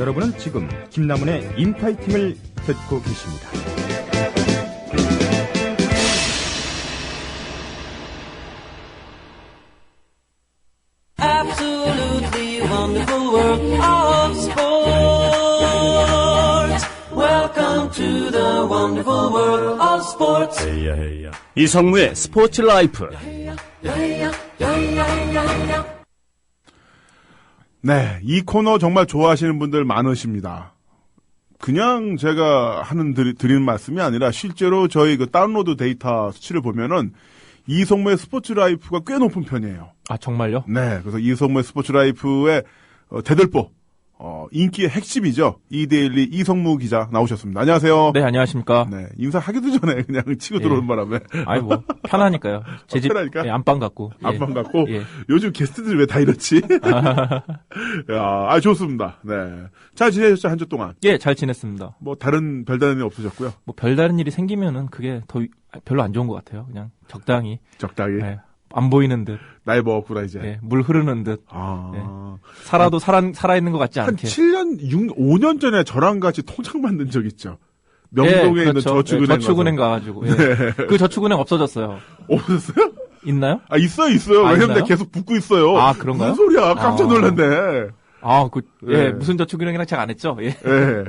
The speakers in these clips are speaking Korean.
여러분은 지금 김남훈의 인파이팅을 듣고 계십니다. Absolutely wonderful world of sports. Welcome to the wonderful world of sports. 이성무의 스포츠 라이프. 네, 이 코너 정말 좋아하시는 분들 많으십니다. 그냥 제가 드리는 말씀이 아니라 실제로 저희 그 다운로드 데이터 수치를 보면은 이성무의 스포츠 라이프가 꽤 높은 편이에요. 아, 정말요? 네, 그래서 이성무의 스포츠 라이프의 대들보 인기의 핵심이죠. 이데일리 이성무 기자 나오셨습니다. 안녕하세요. 네, 안녕하십니까. 네, 인사하기도 전에 그냥 치고 들어오는 바람에. 아이, 뭐, 편하니까요. 제 집, 편하니까? 예, 안방 갖고. 안방 갖고? 예. 요즘 게스트들이 왜 다 이렇지? 야, 좋습니다. 네. 잘 지내셨죠, 한 주 동안? 예, 잘 지냈습니다. 뭐, 별다른 일이 없으셨고요? 뭐, 별다른 일이 생기면은 그게 별로 안 좋은 것 같아요. 그냥 적당히. 예, 안 보이는 듯. 나이 먹었구나, 이제. 예, 물 흐르는 듯. 예. 살아도 살아있는 것 같지 않게. 한 5년 전에 저랑 같이 통장 만든 적 있죠. 명동에 있는 저축은행. 저축은행 가가지고. 예. 네. 그 저축은행 없어졌어요. 없었어요? 있나요? 아, 있어요. 왜냐면 내가 계속 붙고 있어요. 아, 그런가요? 무슨 소리야. 깜짝 놀랐네. 예, 무슨 저축은행이랑 제가 안 했죠? 예. 예.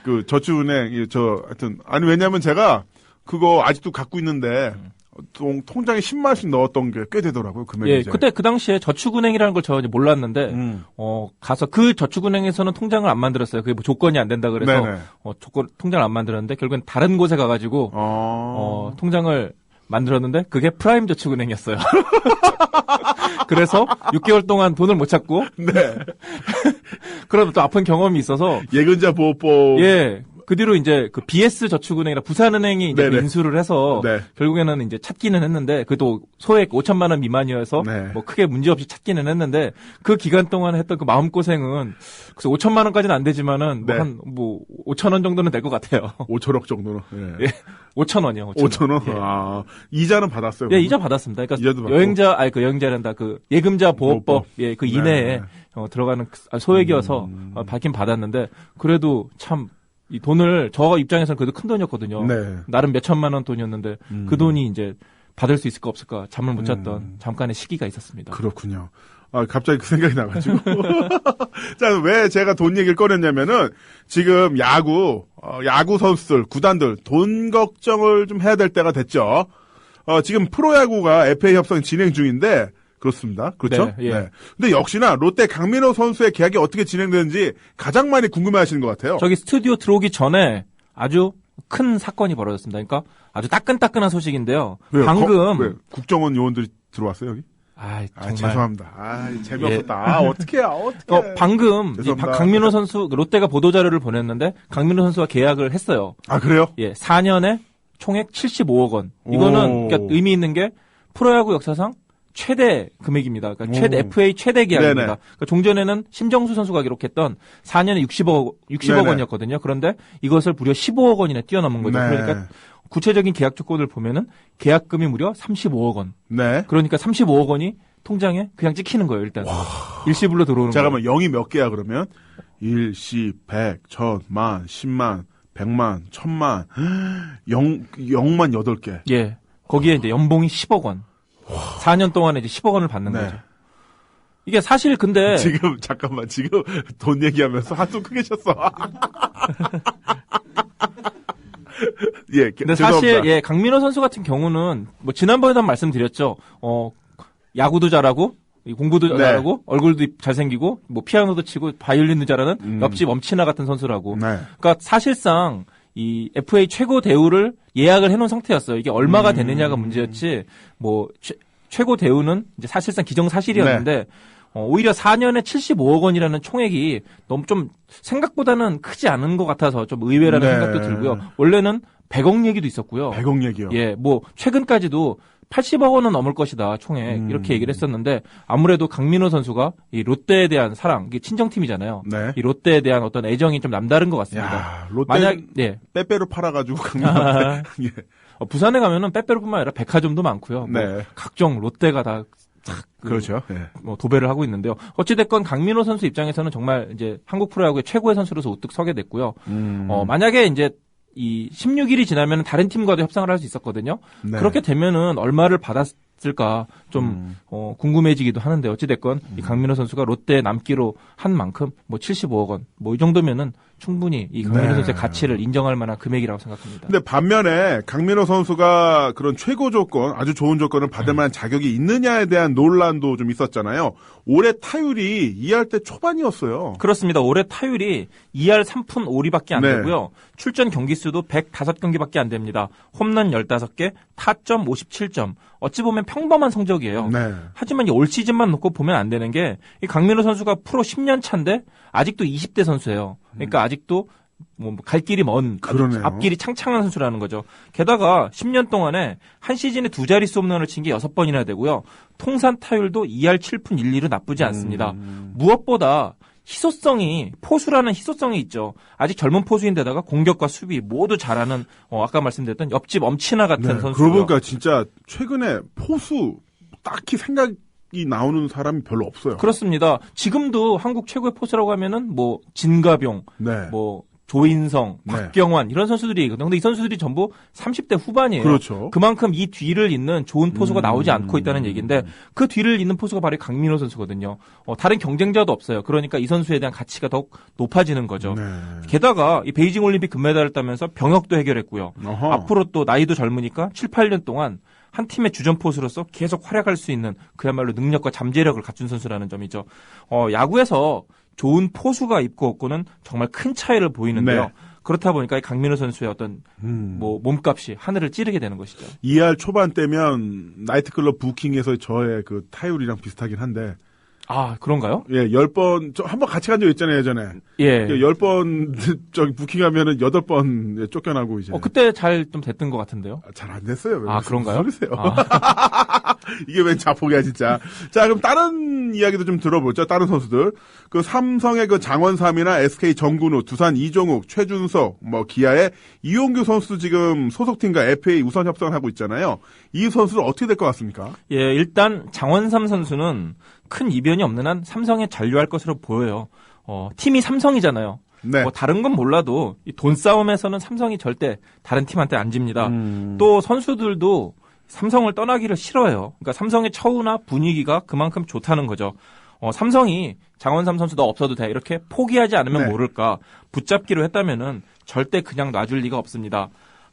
그 저축은행, 하여튼, 아니, 왜냐면 제가 그거 아직도 갖고 있는데, 통장에 10만원씩 넣었던 게 꽤 되더라고요, 금액이. 예, 그때 그 당시에 저축은행이라는 걸 저 이제 몰랐는데, 가서 그 저축은행에서는 통장을 안 만들었어요. 그게 뭐 조건이 안 된다 그래서, 통장을 안 만들었는데, 결국엔 다른 곳에 가가지고, 통장을 만들었는데, 그게 프라임 저축은행이었어요. 그래서 6개월 동안 돈을 못 찾고, 네. 그러다 또 아픈 경험이 있어서, 예근자 보호법. 예. 그 뒤로 이제 그 BS 저축은행이나 부산은행이 이제 인수를 해서 네. 결국에는 이제 찾기는 했는데 그래도 소액 5천만 원 미만이어서 뭐 크게 문제 없이 찾기는 했는데 그 기간 동안 했던 그 마음고생은 그래서 5천만 원까지는 안 되지만은 뭐 5천 원 정도는 될 것 같아요. 5천억 정도는. 네. 예. 5천 원이요. 5천 원. 예. 아, 이자는 받았어요. 예, 이자 받았습니다. 그러니까 여행자란다. 그 예금자 보호법 예, 그 이내에 들어가는 소액이어서 받긴 받았는데 그래도 참 이 돈을 저 입장에서는 그래도 큰 돈이었거든요. 네. 나름 몇 천만 원 돈이었는데 그 돈이 이제 받을 수 있을까 없을까 잠을 못 잤던 잠깐의 시기가 있었습니다. 그렇군요. 아, 갑자기 그 생각이 나가지고. 자, 왜 제가 돈 얘기를 꺼냈냐면은 지금 야구 선수들, 구단들 돈 걱정을 좀 해야 될 때가 됐죠. 지금 프로야구가 FA 협상 진행 중인데 그렇습니다. 그렇죠? 네, 예. 네. 근데 역시나 롯데 강민호 선수의 계약이 어떻게 진행되는지 가장 많이 궁금해하시는 것 같아요. 저기 스튜디오 들어오기 전에 아주 큰 사건이 벌어졌습니다. 그러니까 아주 따끈따끈한 소식인데요. 왜요? 방금 국정원 요원들이 들어왔어요 여기? 정말. 죄송합니다. 재미없었다. 예. 어떡해요. 방금 강민호 선수 롯데가 보도자료를 보냈는데 강민호 선수와 계약을 했어요. 아, 그래요? 예, 4년에 총액 75억 원. 이거는 그러니까 의미 있는 게 프로야구 역사상 최대 금액입니다. 그러니까 FA 최대 계약입니다. 그러니까 종전에는 심정수 선수가 기록했던 4년에 60억 원이었거든요. 그런데 이것을 무려 15억 원이나 뛰어넘은 거죠. 네. 그러니까 구체적인 계약 조건을 보면은 계약금이 무려 35억 원. 네. 그러니까 35억 원이 통장에 그냥 찍히는 거예요, 일단. 일시불로 들어오는 거예요. 잠깐만, 0이 몇 개야, 그러면? 1, 10, 100, 1000, 만, 10만, 100만, 1000만, 0만 8개. 예. 거기에 이제 연봉이 10억 원. 4년 동안에 이제 10억 원을 받는 거죠. 이게 사실 근데. 지금 돈 얘기하면서 한숨 크게 쉬었어. 예, 근데 죄송합니다. 사실, 예, 강민호 선수 같은 경우는, 뭐, 지난번에도 한 말씀 드렸죠. 야구도 잘하고, 공부도 잘하고, 얼굴도 잘생기고, 뭐, 피아노도 치고, 바이올린도 잘하는 옆집 엄친아 같은 선수라고. 그러니까 사실상, 이 FA 최고 대우를 예약을 해놓은 상태였어요. 이게 얼마가 되느냐가 문제였지, 뭐, 최고 대우는 이제 사실상 기정사실이었는데, 오히려 4년에 75억 원이라는 총액이 너무 좀 생각보다는 크지 않은 것 같아서 좀 의외라는 생각도 들고요. 원래는 100억 얘기도 있었고요. 100억 얘기요? 예, 뭐, 최근까지도 80억 원은 넘을 것이다, 총액. 이렇게 얘기를 했었는데, 아무래도 강민호 선수가 이 롯데에 대한 사랑, 이게 친정팀이잖아요. 네. 이 롯데에 대한 어떤 애정이 좀 남다른 것 같습니다. 야, 롯데는 빼빼로 팔아가지고 강민호. 예. 부산에 가면은 빼빼로뿐만 아니라 백화점도 많고요. 뭐 각종 롯데가 다 그렇죠. 예. 뭐 도배를 하고 있는데요. 어찌됐건 강민호 선수 입장에서는 정말 이제 한국 프로야구의 최고의 선수로서 우뚝 서게 됐고요. 만약에 이제 이 16일이 지나면 다른 팀과도 협상을 할 수 있었거든요. 네. 그렇게 되면은 얼마를 받았을까 좀 궁금해지기도 하는데 어찌됐건 이 강민호 선수가 롯데에 남기로 한 만큼 뭐 75억 원 뭐 이 정도면은 충분히 이 강민호 네. 선수의 가치를 인정할 만한 금액이라고 생각합니다. 근데 반면에 강민호 선수가 그런 최고 조건, 아주 좋은 조건을 받을 만한 자격이 있느냐에 대한 논란도 좀 있었잖아요. 올해 타율이 2할 때 초반이었어요. 그렇습니다. 올해 타율이 2할 3푼 5리밖에 안 네. 되고요. 출전 경기 수도 105경기밖에 안 됩니다. 홈런 15개, 타점 57점. 어찌 보면 평범한 성적이에요. 네. 하지만 올 시즌만 놓고 보면 안 되는 게 이 강민호 선수가 프로 10년 차인데 아직도 20대 선수예요. 그러니까 아직도 뭐 갈 길이 먼 그러네요. 앞길이 창창한 선수라는 거죠. 게다가 10년 동안에 한 시즌에 두 자릿수 홈런을 친 게 6번이나 되고요. 통산 타율도 2할 7푼 1리로 나쁘지 않습니다. 무엇보다 희소성이 포수라는 희소성이 있죠. 아직 젊은 포수인데다가 공격과 수비 모두 잘하는 아까 말씀드렸던 옆집 엄친아 같은 네. 선수고요. 그러고 보니까 진짜 최근에 포수 딱히 생각이 나오는 사람이 별로 없어요. 그렇습니다. 지금도 한국 최고의 포수라고 하면은 뭐 진가병, 네. 뭐 조인성, 네. 박경환 이런 선수들이 있거든요. 근데 이 선수들이 전부 30대 후반이에요. 그렇죠. 그만큼 이 뒤를 잇는 좋은 포수가 나오지 않고 있다는 얘기인데 그 뒤를 잇는 포수가 바로 강민호 선수거든요. 다른 경쟁자도 없어요. 그러니까 이 선수에 대한 가치가 더욱 높아지는 거죠. 네. 게다가 이 베이징 올림픽 금메달을 따면서 병역도 해결했고요. 어허. 앞으로 또 나이도 젊으니까 7, 8년 동안 한 팀의 주전 포수로서 계속 활약할 수 있는 그야말로 능력과 잠재력을 갖춘 선수라는 점이죠. 야구에서 좋은 포수가 있고 없고는 정말 큰 차이를 보이는데요. 네. 그렇다 보니까 이 강민호 선수의 어떤 뭐 몸값이 하늘을 찌르게 되는 것이죠. 2할 초반 때면 나이트클럽 부킹에서 저의 그 타율이랑 비슷하긴 한데 아, 그런가요? 예, 10번, 한번 같이 간 적 있잖아요, 예전에. 예. 10번, 저기, 부킹하면은 8번 쫓겨나고, 이제. 그때 잘 좀 됐던 것 같은데요. 잘 안 됐어요. 왜 아, 그런가요? 소리세요? 이게 웬 자폭이야, 진짜. 자, 그럼 다른 이야기도 좀 들어보죠. 다른 선수들. 그 삼성의 그 장원삼이나 SK 정근우, 두산 이종욱, 최준석, 뭐, 기아의 이용규 선수 지금 소속팀과 FA 우선 협상을 하고 있잖아요. 이 선수는 어떻게 될 것 같습니까? 예, 일단 장원삼 선수는 큰 이변이 없는 한 삼성에 잔류할 것으로 보여요. 팀이 삼성이잖아요. 네. 뭐 다른 건 몰라도 이 돈 싸움에서는 삼성이 절대 다른 팀한테 안 집니다. 또 선수들도 삼성을 떠나기를 싫어해요. 그러니까 삼성의 처우나 분위기가 그만큼 좋다는 거죠. 삼성이 장원삼 선수 너 없어도 돼 이렇게 포기하지 않으면 네. 모를까 붙잡기로 했다면은 절대 그냥 놔줄 리가 없습니다.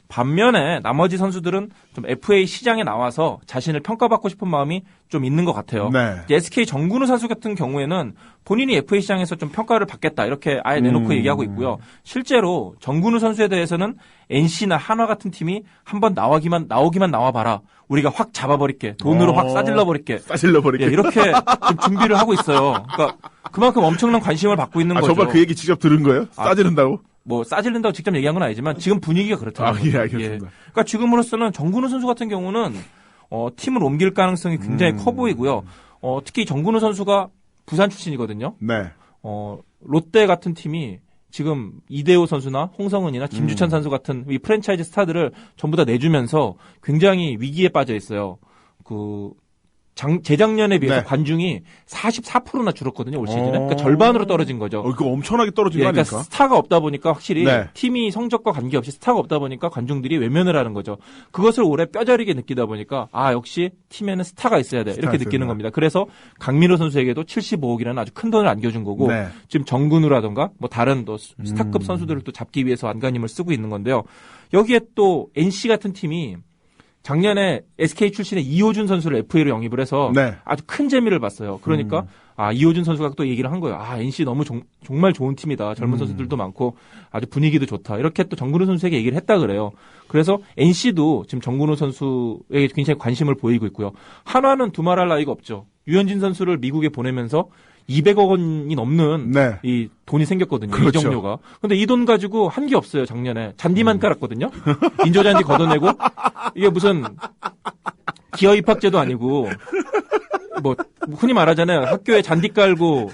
반면에 나머지 선수들은 좀 FA 시장에 나와서 자신을 평가받고 싶은 마음이 좀 있는 것 같아요. 네. 이제 SK 정근우 선수 같은 경우에는 본인이 FA 시장에서 좀 평가를 받겠다 이렇게 아예 내놓고 얘기하고 있고요. 실제로 정근우 선수에 대해서는 NC나 한화 같은 팀이 한번 나오기만 나와봐라. 우리가 확 잡아버릴게. 돈으로 확 싸질러버릴게. 싸질러버릴게. 예, 이렇게 좀 준비를 하고 있어요. 그러니까 그만큼 엄청난 관심을 받고 있는 거죠. 정말 그 얘기 직접 들은 거예요? 싸지른다고? 뭐 싸질린다고 직접 얘기한 건 아니지만 지금 분위기가 그렇다는 거죠. 예, 알겠습니다. 그러니까 지금으로서는 정근우 선수 같은 경우는 팀을 옮길 가능성이 굉장히 커 보이고요. 특히 정근우 선수가 부산 출신이거든요. 네. 롯데 같은 팀이 지금 이대호 선수나 홍성은이나 김주찬 선수 같은 이 프랜차이즈 스타들을 전부 다 내주면서 굉장히 위기에 빠져 있어요. 재작년에 비해서 네. 관중이 44%나 줄었거든요, 올 시즌에. 그러니까 절반으로 떨어진 거죠. 이거 엄청나게 떨어진 예, 거 그러니까 아닙니까? 스타가 없다 보니까 확실히 네. 팀이 성적과 관계없이 스타가 없다 보니까 관중들이 외면을 하는 거죠. 그것을 올해 뼈저리게 느끼다 보니까 역시 팀에는 스타가 있어야 돼. 이렇게 있어야 느끼는 된다. 겁니다. 그래서 강민호 선수에게도 75억이라는 아주 큰 돈을 안겨준 거고 네. 지금 정근우라던가 뭐 다른 또 스타급 선수들을 또 잡기 위해서 안간힘을 쓰고 있는 건데요. 여기에 또 NC 같은 팀이 작년에 SK 출신의 이호준 선수를 FA로 영입을 해서 네. 아주 큰 재미를 봤어요. 그러니까 이호준 선수가 또 얘기를 한 거예요. NC 너무 정말 좋은 팀이다. 젊은 선수들도 많고 아주 분위기도 좋다. 이렇게 또 정근우 선수에게 얘기를 했다 그래요. 그래서 NC도 지금 정근우 선수에게 굉장히 관심을 보이고 있고요. 한화는 두말할 나위가 없죠. 유현진 선수를 미국에 보내면서 200억 원이 넘는 네. 이 돈이 생겼거든요. 그렇죠. 이적료가. 근데 이 돈 가지고 한 게 없어요. 작년에 잔디만 깔았거든요. 인조잔디 걷어내고 이게 무슨 기어 입학제도 아니고 뭐 흔히 말하잖아요. 학교에 잔디 깔고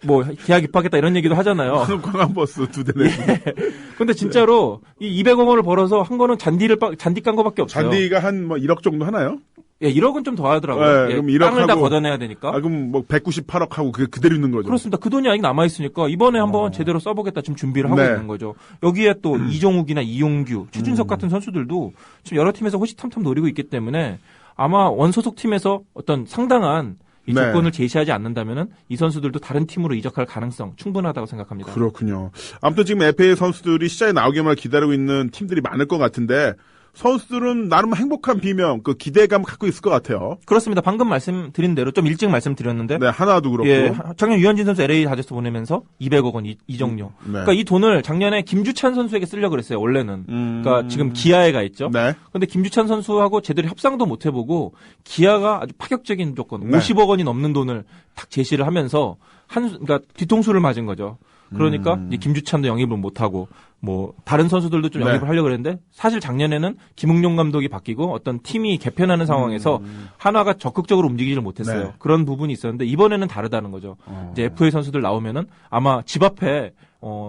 뭐 대학 입학했다 이런 얘기도 하잖아요. 광안버스 2대 내고. 근데 진짜로 이 200억 원을 벌어서 한 거는 잔디 깐 거밖에 없어요. 잔디가 한 1억 정도 하나요? 예, 1억은 좀 더 하더라고요. 네, 예, 그럼 1억 땅을 다 하고, 걷어내야 되니까. 그럼 뭐 198억 하고 그게 그대로 있는 거죠. 그렇습니다. 그 돈이 아직 남아있으니까 이번에 한번 제대로 써보겠다 지금 준비를 하고 네. 있는 거죠. 여기에 또 이종욱이나 이용규, 최준석 같은 선수들도 지금 여러 팀에서 호시탐탐 노리고 있기 때문에 아마 원소속 팀에서 어떤 상당한 이 네. 조건을 제시하지 않는다면은 이 선수들도 다른 팀으로 이적할 가능성 충분하다고 생각합니다. 그렇군요. 아무튼 지금 FA 선수들이 시장에 나오기만 기다리고 있는 팀들이 많을 것 같은데 선수들은 나름 행복한 비명, 그 기대감 갖고 있을 것 같아요. 그렇습니다. 방금 말씀드린 대로 좀 일찍 말씀드렸는데 네, 하나도 그렇고. 예, 작년 유현진 선수 LA 다저스 보내면서 200억 원 이적료. 네. 그러니까 이 돈을 작년에 김주찬 선수에게 쓰려고 그랬어요. 원래는. 그러니까 지금 기아에 가 있죠. 네. 근데 김주찬 선수하고 제대로 협상도 못 해보고 기아가 아주 파격적인 조건, 네. 50억 원이 넘는 돈을 딱 제시를 하면서 그러니까 뒤통수를 맞은 거죠. 그러니까 이제 김주찬도 영입을 못 하고 뭐 다른 선수들도 좀 네. 영입을 하려고 그랬는데 사실 작년에는 김웅룡 감독이 바뀌고 어떤 팀이 개편하는 상황에서 한화가 적극적으로 움직이지를 못했어요. 네. 그런 부분이 있었는데 이번에는 다르다는 거죠. 이제 FA 선수들 나오면은 아마 집 앞에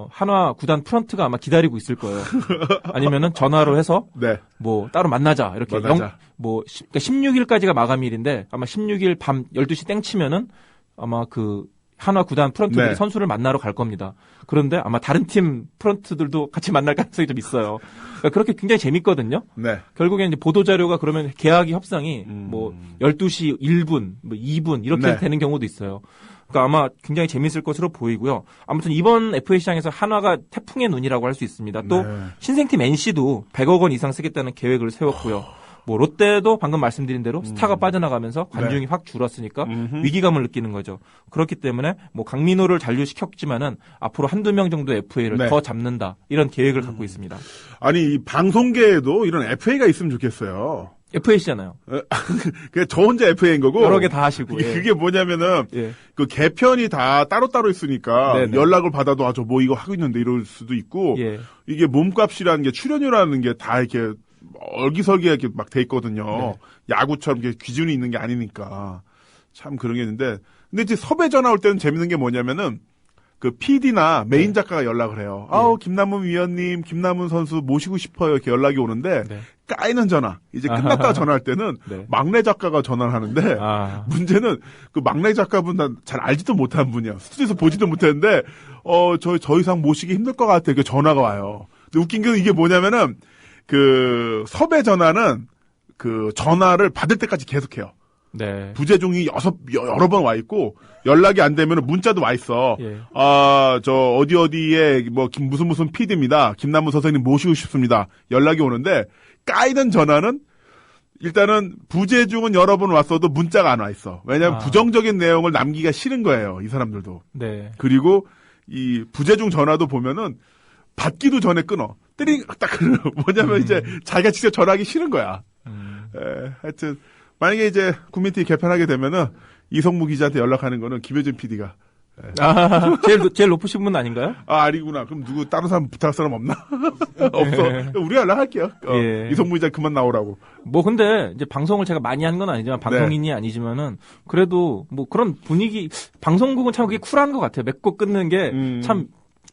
한화 구단 프런트가 아마 기다리고 있을 거예요. 아니면은 전화로 해서 네. 뭐 따로 만나자 이렇게 만나자. 그러니까 16일까지가 마감일인데 아마 16일 밤 12시 땡 치면은 아마 그 한화 구단 프런트들이 네. 선수를 만나러 갈 겁니다. 그런데 아마 다른 팀 프런트들도 같이 만날 가능성이 좀 있어요. 그러니까 그렇게 굉장히 재밌거든요. 네. 결국에 이제 보도자료가 그러면 계약이 협상이 뭐 12시 1분, 뭐 2분 이렇게 네. 되는 경우도 있어요. 그러니까 아마 굉장히 재밌을 것으로 보이고요. 아무튼 이번 FA 시장에서 한화가 태풍의 눈이라고 할 수 있습니다. 또 네. 신생팀 NC도 100억 원 이상 쓰겠다는 계획을 세웠고요. 뭐 롯데도 방금 말씀드린 대로 스타가 빠져나가면서 관중이 네. 확 줄었으니까 위기감을 느끼는 거죠. 그렇기 때문에 뭐 강민호를 잔류시켰지만은 앞으로 한두 명 정도 FA를 네. 더 잡는다. 이런 계획을 갖고 있습니다. 아니, 이 방송계에도 이런 FA가 있으면 좋겠어요. FA시잖아요. 그냥 저 혼자 FA인 거고. 여러 개 다 하시고. 예. 그게 뭐냐면은, 예. 그 개편이 다 따로따로 있으니까 네네. 연락을 받아도 저 뭐 이거 하고 있는데 이럴 수도 있고, 예. 이게 몸값이라는 게 출연료라는 게 다 이렇게 얼기설기하게 이렇게 막 돼 있거든요. 네. 야구처럼 이렇게 기준이 있는 게 아니니까. 참 그런 게 있는데. 근데 이제 섭외 전화 올 때는 재밌는 게 뭐냐면은 그 PD나 메인 작가가 연락을 해요. 아우, 김남문 위원님, 김남문 선수 모시고 싶어요. 이렇게 연락이 오는데 네. 까이는 전화. 이제 끝났다가 전화할 때는 네. 막내 작가가 전화를 하는데 문제는 그 막내 작가분 난 잘 알지도 못한 분이야. 스튜디오에서 보지도 못했는데 저 이상 모시기 힘들 것 같아요. 그 전화가 와요. 근데 웃긴 게 이게 뭐냐면은 그 섭외 전화는 그 전화를 받을 때까지 계속해요. 네. 부재중이 여러 번 와 있고 연락이 안 되면 문자도 와 있어. 예. 저 어디에 뭐 무슨 PD입니다. 김남문 선생님 모시고 싶습니다. 연락이 오는데 까이는 전화는 일단은 부재중은 여러 번 왔어도 문자가 안 와 있어. 왜냐하면 부정적인 내용을 남기기가 싫은 거예요. 이 사람들도. 네. 그리고 이 부재중 전화도 보면은 받기도 전에 끊어. 딱 뭐냐면 이제 자기가 직접 전화하기 싫은 거야. 하여튼 만약에 이제 국민TV 개편하게 되면은 이성무 기자한테 연락하는 거는 김효진 PD가. 제일 높으신 분 아닌가요? 아니구나. 그럼 누구 다른 사람 부탁할 사람 없나? 없어. 우리가 연락할게요. 예. 이성무 기자 그만 나오라고. 뭐 근데 이제 방송을 제가 많이 한 건 아니지만 방송인이 아니지만은 그래도 뭐 그런 분위기 방송국은 참 그게 쿨한 것 같아요. 맺고 끊는 게 참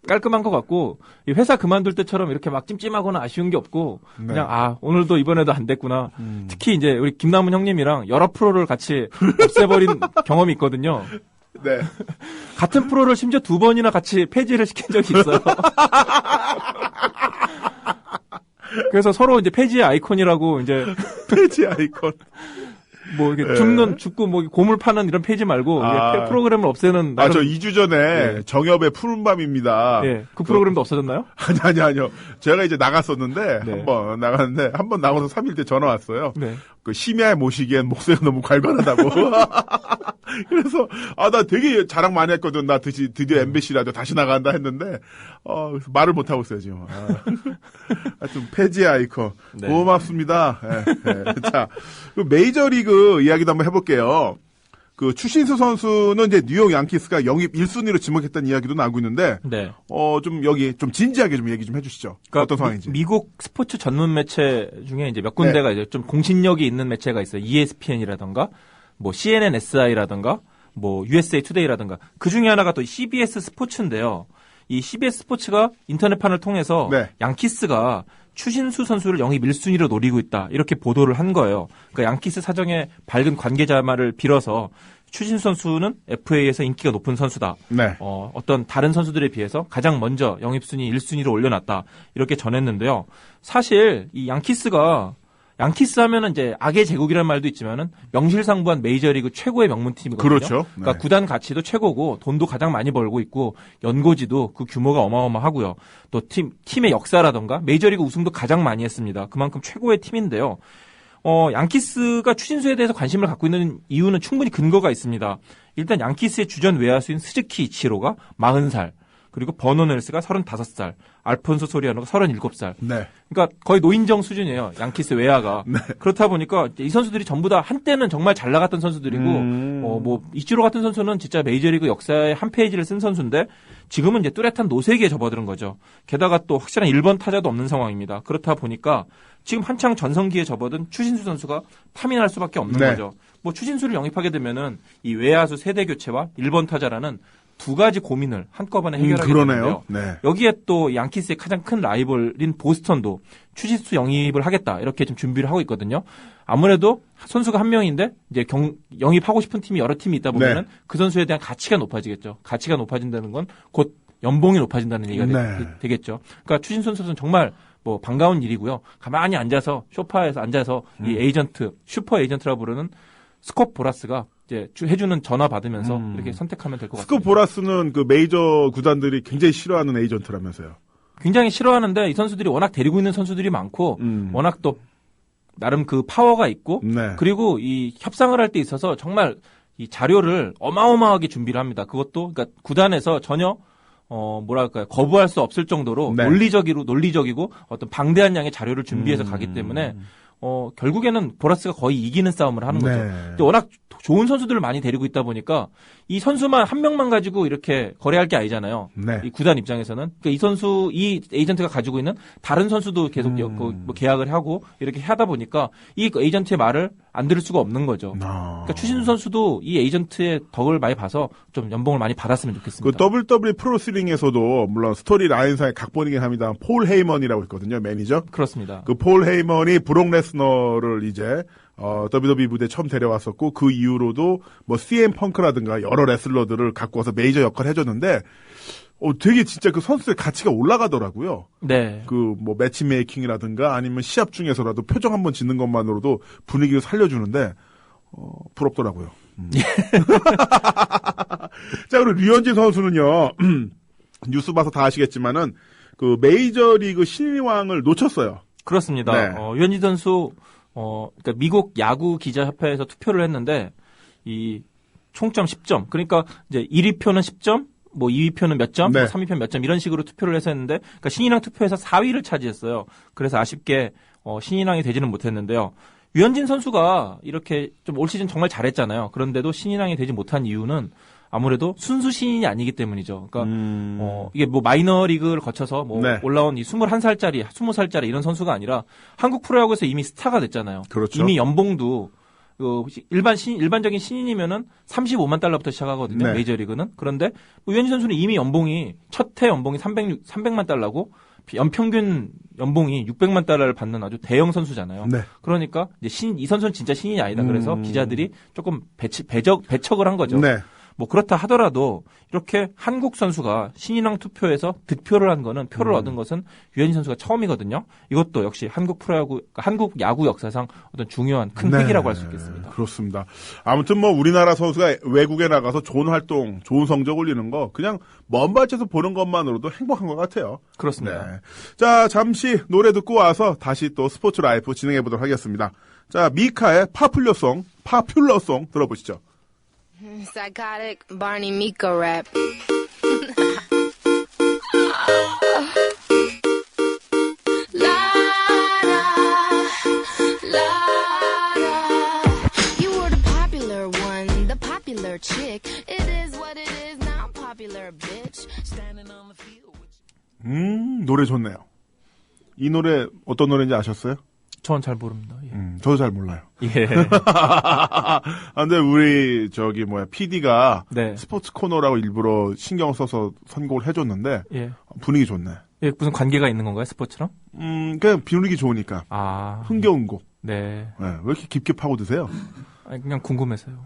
깔끔한 것 같고 이 회사 그만둘 때처럼 이렇게 막 찜찜하거나 아쉬운 게 없고 그냥 오늘도 이번에도 안 됐구나. 특히 이제 우리 김남은 형님이랑 여러 프로를 같이 없애버린 경험이 있거든요. 네. 같은 프로를 심지어 2번이나 같이 폐지를 시킨 적이 있어요. 그래서 서로 이제 폐지의 아이콘이라고 이제 폐지 아이콘. 뭐 이렇게 죽고 뭐 고물 파는 이런 폐지 말고 프로그램을 없애는 저 2주 전에 정엽의 푸른밤입니다. 예. 그 프로그램도 없어졌나요? 아니요. 제가 이제 나갔었는데 네. 한번 나가서 3일 때 전화 왔어요. 네. 그 심야에 모시기엔 목소리가 너무 괄괄하다고. 그래서 나 되게 자랑 많이 했거든. 나 드디어 MBC 라디오 다시 나간다 했는데 그래서 말을 못 하고 있어요 지금. 하여튼 폐지 아이콘 네. 고맙습니다. 자, 그 메이저리그 이야기도 한번 해볼게요. 그 추신수 선수는 이제 뉴욕 양키스가 영입 1순위로 지목했다는 이야기도 나오고 있는데, 네. 좀 여기 좀 진지하게 좀 얘기 좀 해주시죠. 그러니까 어떤 상황인지. 미국 스포츠 전문 매체 중에 이제 몇 군데가 이제 좀 공신력이 있는 매체가 있어요. ESPN이라던가, 뭐 CNN SI라던가, 뭐 USA Today라던가. 그 중에 하나가 또 CBS 스포츠인데요. 이 CBS 스포츠가 인터넷판을 통해서 양키스가 추신수 선수를 영입 1순위로 노리고 있다. 이렇게 보도를 한 거예요. 그러니까 양키스 사정의 밝은 관계자 말을 빌어서 추신수 선수는 FA에서 인기가 높은 선수다. 네. 어떤 다른 선수들에 비해서 가장 먼저 영입순위 1순위로 올려놨다. 이렇게 전했는데요. 사실 이 양키스 하면은 이제 악의 제국이라는 말도 있지만은 명실상부한 메이저리그 최고의 명문팀이거든요. 그렇죠. 네. 그러니까 구단 가치도 최고고 돈도 가장 많이 벌고 있고 연고지도 그 규모가 어마어마하고요. 또 팀의 역사라던가 메이저리그 우승도 가장 많이 했습니다. 그만큼 최고의 팀인데요. 양키스가 추신수에 대해서 관심을 갖고 있는 이유는 충분히 근거가 있습니다. 일단 양키스의 주전 외야수인 스즈키 이치로가 40살, 그리고 버너 넬스가 35살, 알폰소 소리아노가 37살. 네. 그러니까 거의 노인정 수준이에요. 양키스 외야가. 네. 그렇다 보니까 이 선수들이 전부 다 한때는 정말 잘 나갔던 선수들이고, 이치로 같은 선수는 진짜 메이저리그 역사의 한 페이지를 쓴 선수인데 지금은 이제 뚜렷한 노세기에 접어드는 거죠. 게다가 또 확실한 1번 타자도 없는 상황입니다. 그렇다 보니까 지금 한창 전성기에 접어든 추신수 선수가 파민할 수밖에 없는 네. 거죠. 뭐 추신수를 영입하게 되면은 이 외야수 세대 교체와 1번 타자라는 두 가지 고민을 한꺼번에 해결하게 그러네요. 되는데요. 네. 여기에 또 양키스의 가장 큰 라이벌인 보스턴도 추신수 영입을 하겠다 이렇게 좀 준비를 하고 있거든요. 아무래도 선수가 한 명인데 이제 영입하고 싶은 팀이 여러 팀이 있다 보면은 네. 그 선수에 대한 가치가 높아지겠죠. 가치가 높아진다는 건 곧 연봉이 높아진다는 얘기가 네. 되겠죠. 그러니까 추신수 선수는 정말 뭐 반가운 일이고요. 가만히 앉아서 소파에서 앉아서 이 에이전트, 슈퍼 에이전트라고 부르는 스콧 보라스가 이제 해주는 전화 받으면서 이렇게 선택하면 될 것 같습니다. 스콧 보라스는 그 메이저 구단들이 굉장히 싫어하는 에이전트라면서요. 굉장히 싫어하는데 이 선수들이 워낙 데리고 있는 선수들이 많고 워낙 또 나름 그 파워가 있고 네. 그리고 이 협상을 할 때 있어서 정말 이 자료를 어마어마하게 준비를 합니다. 그것도 그러니까 구단에서 전혀 뭐랄까요 거부할 수 없을 정도로 네. 논리적이고 어떤 방대한 양의 자료를 준비해서 가기 때문에 결국에는 보라스가 거의 이기는 싸움을 하는 거죠. 네. 근데 워낙 좋은 선수들을 많이 데리고 있다 보니까 이 선수만 한 명만 가지고 이렇게 거래할 게 아니잖아요. 네. 이 구단 입장에서는. 그러니까 이 에이전트가 가지고 있는 다른 선수도 계속 뭐 계약을 하고 이렇게 하다 보니까 이 에이전트의 말을 안 들을 수가 없는 거죠. 그러니까 추신수 선수도 이 에이전트의 덕을 많이 봐서 좀 연봉을 많이 받았으면 좋겠습니다. 그 WWE 프로레슬링에서도 물론 스토리 라인상의 각본이긴 합니다. 폴 헤이먼이라고 있거든요, 매니저. 그렇습니다. 그 폴 헤이먼이 브록 레스너를 이제 WWE 무대에 처음 데려왔었고 그 이후로도 뭐 CM 펑크라든가 여러 레슬러들을 갖고 와서 메이저 역할을 해줬는데 되게 진짜 그 선수의 가치가 올라가더라고요. 네. 그 뭐 매치 메이킹이라든가 아니면 시합 중에서라도 표정 한번 짓는 것만으로도 분위기를 살려주는데 부럽더라고요. 자, 그리고 류현진 선수는요. 뉴스 봐서 다 아시겠지만은 그 메이저리그 신인왕을 놓쳤어요. 그렇습니다. 네. 류현진 선수 그러니까 미국 야구 기자 협회에서 투표를 했는데 이 총점 10점. 그러니까 이제 1위 표는 10점, 뭐 2위 표는 몇 점, 네. 뭐 3위 표는 몇 점 이런 식으로 투표를 해서 했는데 그러니까 신인왕 투표에서 4위를 차지했어요. 그래서 아쉽게 신인왕이 되지는 못했는데요. 류현진 선수가 이렇게 좀 올 시즌 정말 잘했잖아요. 그런데도 신인왕이 되지 못한 이유는 아무래도 순수 신인이 아니기 때문이죠. 그러니까 이게 뭐 마이너리그를 거쳐서 뭐 네. 올라온 이 21살짜리, 20살짜리 이런 선수가 아니라 한국 프로야구에서 이미 스타가 됐잖아요. 그렇죠. 이미 연봉도 일반적인 신인이면은 35만 달러부터 시작하거든요. 네. 메이저리그는. 그런데 류현진 선수는 이미 연봉이 첫 해 연봉이 300만 달러고 연평균 연봉이 600만 달러를 받는 아주 대형 선수잖아요. 네. 그러니까 이제 이 선수는 진짜 신인이 아니다. 그래서 기자들이 조금 배척을 한 거죠. 네. 뭐 그렇다 하더라도 이렇게 한국 선수가 신인왕 투표에서 득표를 한 거는 표를 얻은 것은 류현진 선수가 처음이거든요. 이것도 역시 한국 야구 역사상 어떤 중요한 큰 획이라고 할 수 있겠습니다. 그렇습니다. 아무튼 뭐 우리나라 선수가 외국에 나가서 좋은 활동, 좋은 성적 올리는 거 그냥 먼 발치에서 보는 것만으로도 행복한 것 같아요. 그렇습니다. 네. 자, 잠시 노래 듣고 와서 다시 또 스포츠 라이프 진행해 보도록 하겠습니다. 자, 미카의 파퓰러송 들어보시죠. Psychotic Barney Miko rap. You were the popular one, the popular chick. It is what it is now, popular bitch. Standing on the field with 노래 좋네요. 이 노래 어떤 노래인지 아셨어요? 전 잘 모릅니다. 예. 저도 잘 몰라요. 예. 근데 우리 PD가 네. 스포츠 코너라고 일부러 신경 써서 선곡을 해줬는데 예. 분위기 좋네. 예, 무슨 관계가 있는 건가요, 스포츠랑? 그냥 비누리기 좋으니까. 아. 흥겨운 곡. 네. 네, 왜 이렇게 깊게 파고드세요? 아니, 그냥 궁금해서요.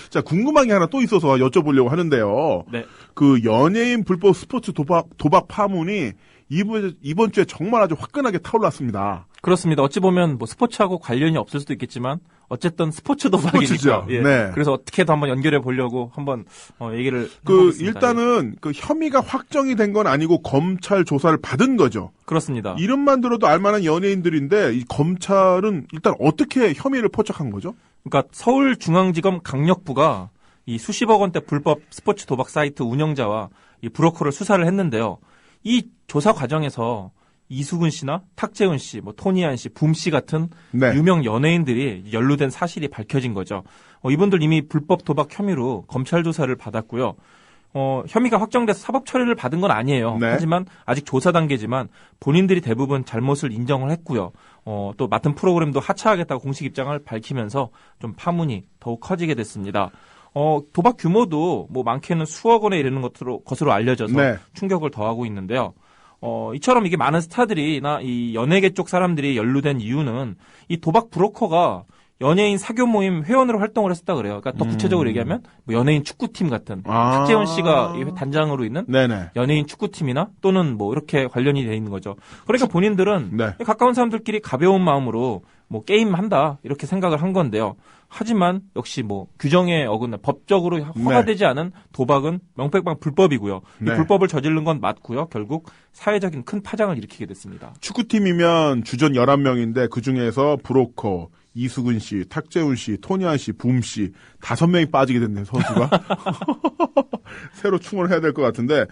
자, 궁금한 게 하나 또 있어서 여쭤보려고 하는데요. 네. 그 연예인 불법 스포츠 도박 파문이 이번 주에 정말 아주 화끈하게 타올랐습니다. 그렇습니다. 어찌 보면 뭐 스포츠하고 관련이 없을 수도 있겠지만 어쨌든 스포츠 도박이니까. 스포츠죠. 예. 네. 그래서 어떻게든 한번 연결해 보려고 한번 얘기를 그 해보겠습니다. 일단은 그 혐의가 확정이 된 건 아니고 검찰 조사를 받은 거죠. 그렇습니다. 이름만 들어도 알만한 연예인들인데 이 검찰은 일단 어떻게 혐의를 포착한 거죠? 그러니까 서울중앙지검 강력부가 이 수십억 원대 불법 스포츠 도박 사이트 운영자와 이 브로커를 수사를 했는데요. 이 조사 과정에서 이수근 씨나 탁재훈 씨, 뭐 토니안 씨, 붐 씨 같은 네. 유명 연예인들이 연루된 사실이 밝혀진 거죠. 이분들 이미 불법 도박 혐의로 검찰 조사를 받았고요. 혐의가 확정돼서 사법 처리를 받은 건 아니에요. 네. 하지만 아직 조사 단계지만 본인들이 대부분 잘못을 인정을 했고요. 또 맡은 프로그램도 하차하겠다고 공식 입장을 밝히면서 좀 파문이 더욱 커지게 됐습니다. 도박 규모도 뭐 많게는 수억 원에 이르는 것으로 알려져서 네. 충격을 더하고 있는데요. 이처럼 이게 많은 스타들이나 이 연예계 쪽 사람들이 연루된 이유는 이 도박 브로커가 연예인 사교 모임 회원으로 활동을 했었다 그래요. 그러니까 더 구체적으로 얘기하면 뭐 연예인 축구팀 같은 탁재훈 씨가 이 단장으로 있는 네네. 연예인 축구팀이나 또는 뭐 이렇게 관련이 돼 있는 거죠. 그러니까 본인들은 네. 가까운 사람들끼리 가벼운 마음으로 뭐 게임 한다 이렇게 생각을 한 건데요. 하지만 역시 뭐 규정에 어긋나 법적으로 허가되지 않은 도박은 명백방 불법이고요. 네. 이 불법을 저지른 건 맞고요. 결국 사회적인 큰 파장을 일으키게 됐습니다. 축구팀이면 주전 11명인데 그중에서 브로커, 이수근 씨, 탁재훈 씨, 토니안 씨, 붐 씨 5명이 빠지게 됐네요, 선수가. 새로 충원을 해야 될 것 같은데.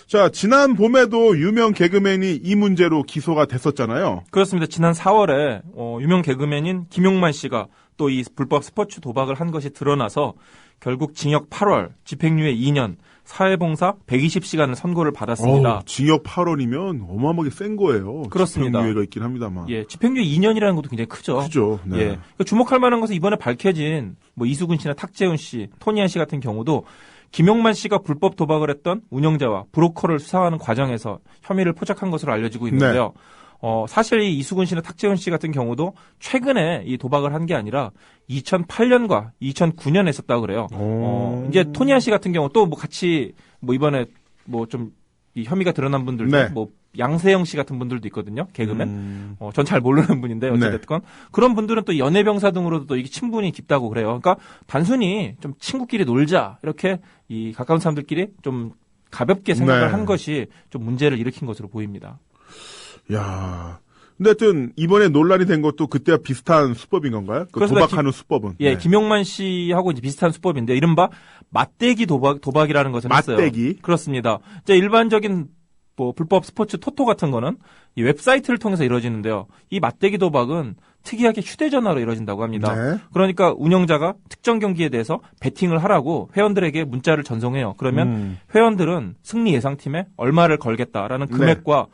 자, 지난 봄에도 유명 개그맨이 이 문제로 기소가 됐었잖아요. 그렇습니다. 지난 4월에 유명 개그맨인 김용만 씨가 또 이 불법 스포츠 도박을 한 것이 드러나서 결국 징역 8월, 집행유예 2년, 사회봉사 120시간을 선고를 받았습니다. 징역 8월이면 어마어마하게 센 거예요. 그렇습니다. 집행유예가 있긴 합니다만. 예, 집행유예 2년이라는 것도 굉장히 크죠. 크죠. 네. 예, 그러니까 주목할 만한 것은 이번에 밝혀진 뭐 이수근 씨나 탁재훈 씨, 토니안 씨 같은 경우도 김용만 씨가 불법 도박을 했던 운영자와 브로커를 수사하는 과정에서 혐의를 포착한 것으로 알려지고 있는데요. 사실 이 이수근 씨나 탁재훈 씨 같은 경우도 최근에 이 도박을 한 게 아니라 2008년과 2009년에 했었다고 그래요. 이제 토니안 씨 같은 경우 또 뭐 같이 뭐 이번에 뭐 좀 이 혐의가 드러난 분들도 네. 뭐 양세형 씨 같은 분들도 있거든요. 개그맨. 전 잘 모르는 분인데 어쨌든 그런 분들은 또 연예병사 등으로도 또 이게 친분이 깊다고 그래요. 그러니까 단순히 좀 친구끼리 놀자 이렇게 이 가까운 사람들끼리 좀 가볍게 생각을 네. 한 것이 좀 문제를 일으킨 것으로 보입니다. 야. 근데 하여튼 이번에 논란이 된 것도 그때와 비슷한 수법인 건가요? 그 그렇습니다. 도박하는 수법은. 예, 네. 김용만 씨하고 이제 비슷한 수법인데 이른바 맞대기 도박이라는 것을 했어요. 맞대기? 그렇습니다. 이제 일반적인 뭐 불법 스포츠 토토 같은 거는 이 웹사이트를 통해서 이루어지는데요. 이 맞대기 도박은 특이하게 휴대전화로 이루어진다고 합니다. 네. 그러니까 운영자가 특정 경기에 대해서 베팅을 하라고 회원들에게 문자를 전송해요. 그러면 회원들은 승리 예상팀에 얼마를 걸겠다라는 금액과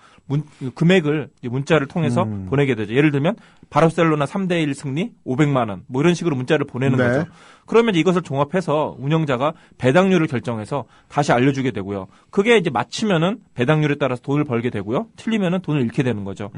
금액을 이제 문자를 통해서 보내게 되죠. 예를 들면 바르셀로나 3대1 승리 500만 원 뭐 이런 식으로 문자를 보내는 네. 거죠. 그러면 이것을 종합해서 운영자가 배당률을 결정해서 다시 알려주게 되고요. 그게 이제 맞추면은 배당률에 따라서 돈을 벌게 되고요. 틀리면은 돈을 잃게 되는 거죠.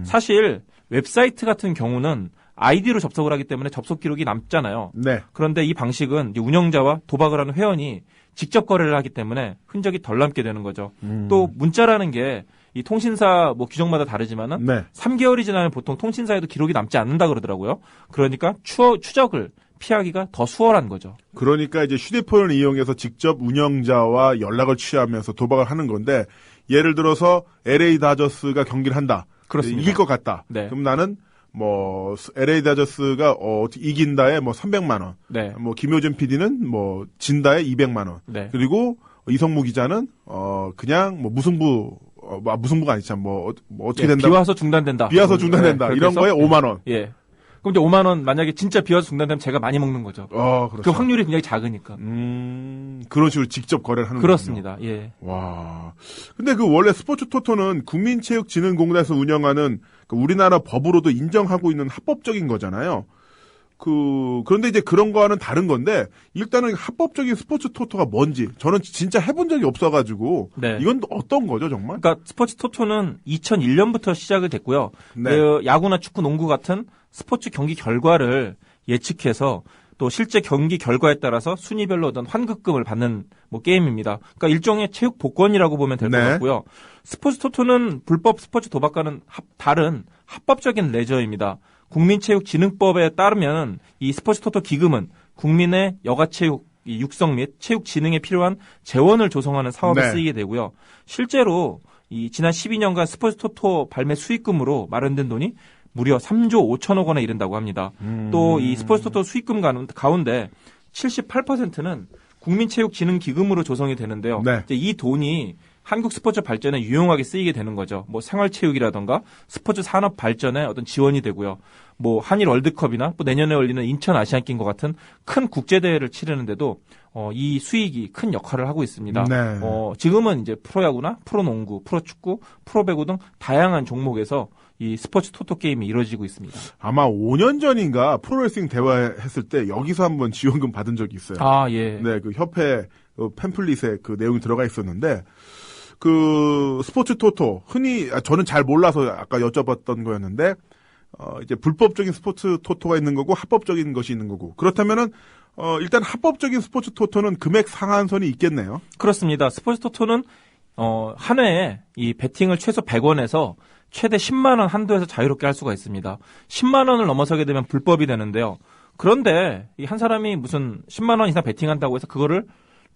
사실 웹사이트 같은 경우는 아이디로 접속을 하기 때문에 접속 기록이 남잖아요. 네. 그런데 이 방식은 이제 운영자와 도박을 하는 회원이 직접 거래를 하기 때문에 흔적이 덜 남게 되는 거죠. 또 문자라는 게 이 통신사 뭐 규정마다 다르지만은 네. 3개월이 지나면 보통 통신사에도 기록이 남지 않는다 그러더라고요. 그러니까 추적을 피하기가 더 수월한 거죠. 그러니까 이제 휴대폰을 이용해서 직접 운영자와 연락을 취하면서 도박을 하는 건데 예를 들어서 LA 다저스가 경기를 한다. 그렇습니다. 이길 것 같다. 네. 그럼 나는 뭐 LA 다저스가 이긴다에 뭐 300만 원. 네. 뭐 김효준 PD는 뭐 진다에 200만 원. 네. 그리고 이성무 기자는 그냥 뭐 무승부가 아니지 참 뭐 어떻게 예, 된다. 비와서 중단된다. 비와서 중단된다. 네, 이런 그렇게 거에 해서, 5만 원. 예. 그럼 이제 5만 원 만약에 진짜 비와서 중단되면 제가 많이 먹는 거죠. 그렇죠. 그 확률이 굉장히 작으니까. 그런 식으로 직접 거래를 하는 거군요. 그렇습니다. 예. 와. 근데 그 원래 스포츠 토토는 국민체육진흥공단에서 운영하는 그 우리나라 법으로도 인정하고 있는 합법적인 거잖아요. 그런데 이제 그런 거와는 다른 건데, 일단은 합법적인 스포츠 토토가 뭔지, 저는 진짜 해본 적이 없어가지고, 네. 이건 어떤 거죠, 정말? 그러니까 스포츠 토토는 2001년부터 시작이 됐고요. 네. 그 야구나 축구, 농구 같은 스포츠 경기 결과를 예측해서 또 실제 경기 결과에 따라서 순위별로 어떤 환급금을 받는 뭐 게임입니다. 그러니까 일종의 체육 복권이라고 보면 될 것 네. 같고요. 스포츠 토토는 불법 스포츠 도박과는 다른 합법적인 레저입니다. 국민체육진흥법에 따르면 이 스포츠 토토 기금은 국민의 여가체육 육성 및 체육 진흥에 필요한 재원을 조성하는 사업에 네. 쓰이게 되고요. 실제로 이 지난 12년간 스포츠 토토 발매 수익금으로 마련된 돈이 무려 3조 5천억 원에 이른다고 합니다. 또 이 스포츠 토토 수익금 가운데 78%는 국민체육진흥기금으로 조성이 되는데요. 네. 이제 이 돈이 한국 스포츠 발전에 유용하게 쓰이게 되는 거죠. 뭐 생활체육이라던가 스포츠 산업 발전에 어떤 지원이 되고요. 뭐 한일 월드컵이나 또 내년에 열리는 인천 아시안게임과 같은 큰 국제 대회를 치르는데도 이 수익이 큰 역할을 하고 있습니다. 네. 지금은 이제 프로야구나 프로농구, 프로축구, 프로배구 등 다양한 종목에서 이 스포츠 토토 게임이 이루어지고 있습니다. 아마 5년 전인가 프로레슬링 대회했을 때 여기서 한번 지원금 받은 적이 있어요. 아, 예. 네, 그 협회 팸플릿에 그 내용이 들어가 있었는데, 그 스포츠 토토 흔히 저는 잘 몰라서 아까 여쭤봤던 거였는데, 이제 불법적인 스포츠 토토가 있는 거고 합법적인 것이 있는 거고, 그렇다면은 일단 합법적인 스포츠 토토는 금액 상한선이 있겠네요. 그렇습니다. 스포츠 토토는 한 해에 이 베팅을 최소 100원에서 최대 10만 원 한도에서 자유롭게 할 수가 있습니다. 10만 원을 넘어서게 되면 불법이 되는데요. 그런데 이 한 사람이 무슨 10만 원 이상 베팅한다고 해서 그거를